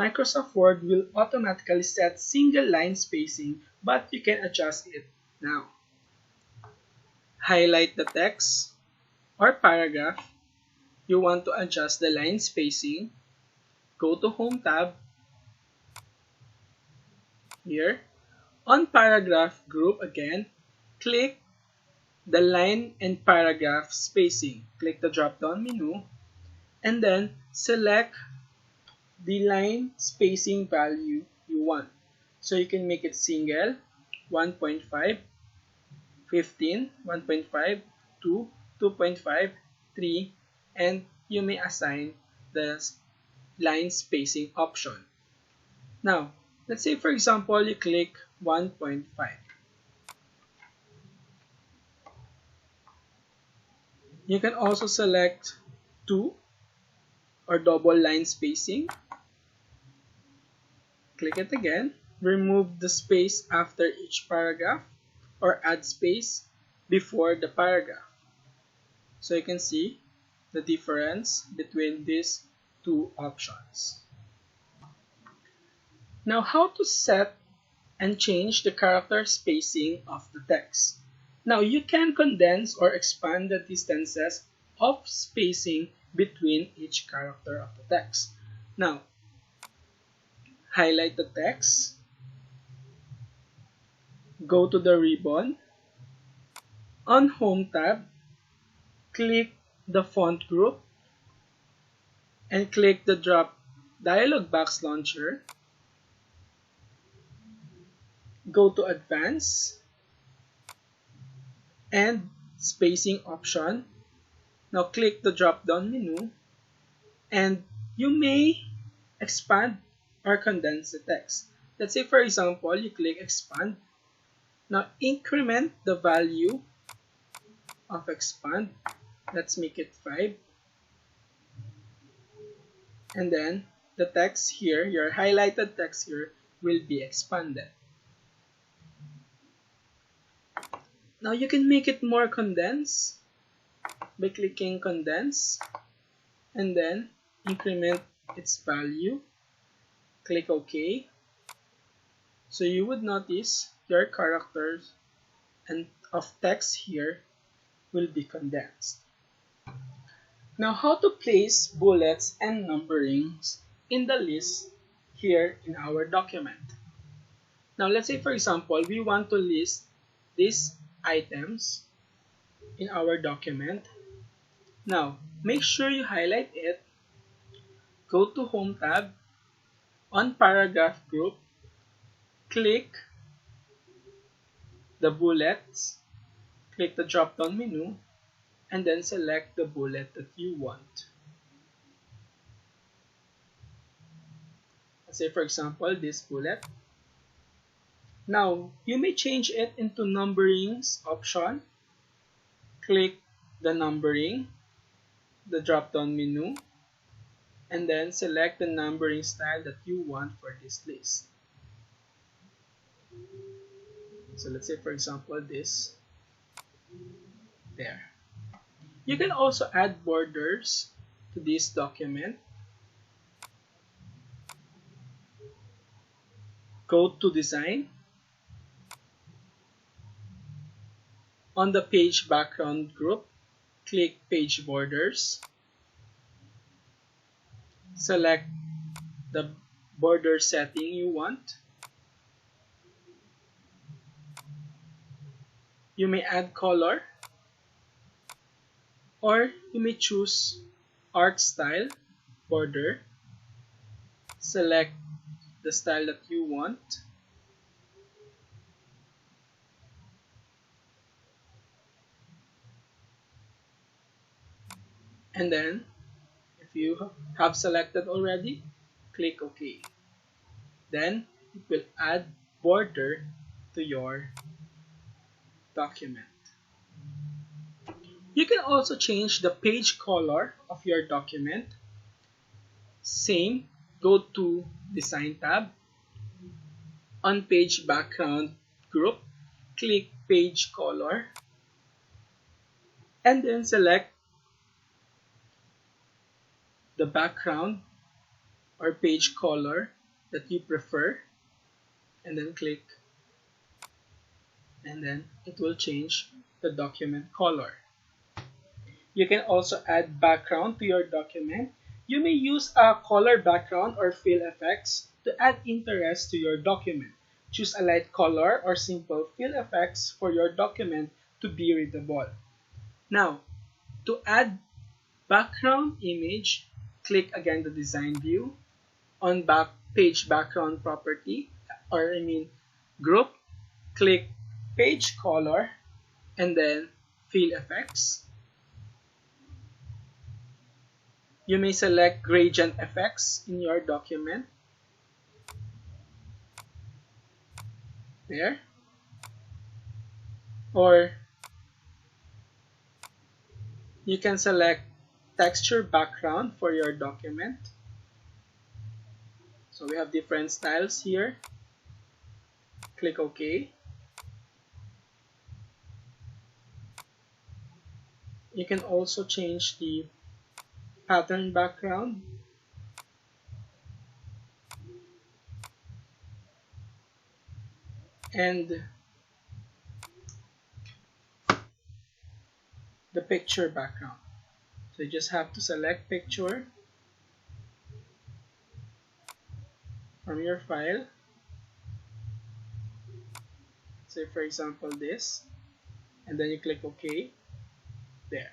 Microsoft Word will automatically set single line spacing, but you can adjust it now. Highlight the text or paragraph. You want to adjust the line spacing. Go to Home tab. Here, on paragraph group again, click the line and paragraph spacing. Click the drop-down menu and then select the line spacing value you want. So you can make it single, 1.5, 15, 1.5, 2, 2.5, 3, and you may assign the line spacing option. Now, let's say for example you click 1.5. You can also select 2 or double line spacing. Click it again. Remove the space after each paragraph or add space before the paragraph. So you can see the difference between these two options. Now, how to set and change the character spacing of the text. Now, you can condense or expand the distances of spacing between each character of the text. Now, highlight the text, go to the ribbon, on Home tab, click the font group, and click the drop dialog box launcher. Go to Advanced and Spacing option. Now click the drop-down menu and you may expand or condense the text. Let's say for example you click Expand. Now increment the value of expand. Let's make it 5. And then the text here, your highlighted text here, will be expanded. Now you can make it more condensed by clicking Condense and then increment its value. Click OK. So you would notice your characters and of text here will be condensed. Now how to place bullets and numberings in the list here in our document. Now let's say for example we want to list these items in our document. Now make sure you highlight it, go to Home tab, on paragraph group, click the bullets, click the drop down menu, and then select the bullet that you want. Let's say for example this bullet. Now you may change it into numberings option. Click the numbering, the drop down menu, and then select the numbering style that you want for this list. So let's say for example this there. You can also add borders to this document. Go to Design. On the page background group, click Page Borders. Select the border setting you want. You may add color, or you may choose art style border. Select the style that you want. And then, if you have selected already, click OK. Then, it will add border to your document. You can also change the page color of your document. Same, go to Design tab. On Page Background group, click Page Color. And then select the background or page color that you prefer, and then click, and then it will change the document color. You can also add background to your document. You may use a color background or fill effects to add interest to your document. Choose a light color or simple fill effects for your document to be readable. Now, to add background image, click again the design view. On page background property, group, click page color, and then fill effects. You may select gradient effects in your document. There. Or you can select texture background for your document. So we have different styles here. Click OK. You can also change the pattern background. And the picture background. So you just have to select picture from your file. Say for example this, and then you click OK. There.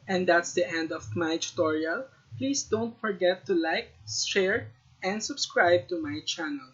And that's the end of my tutorial. Please don't forget to like, share, and subscribe to my channel.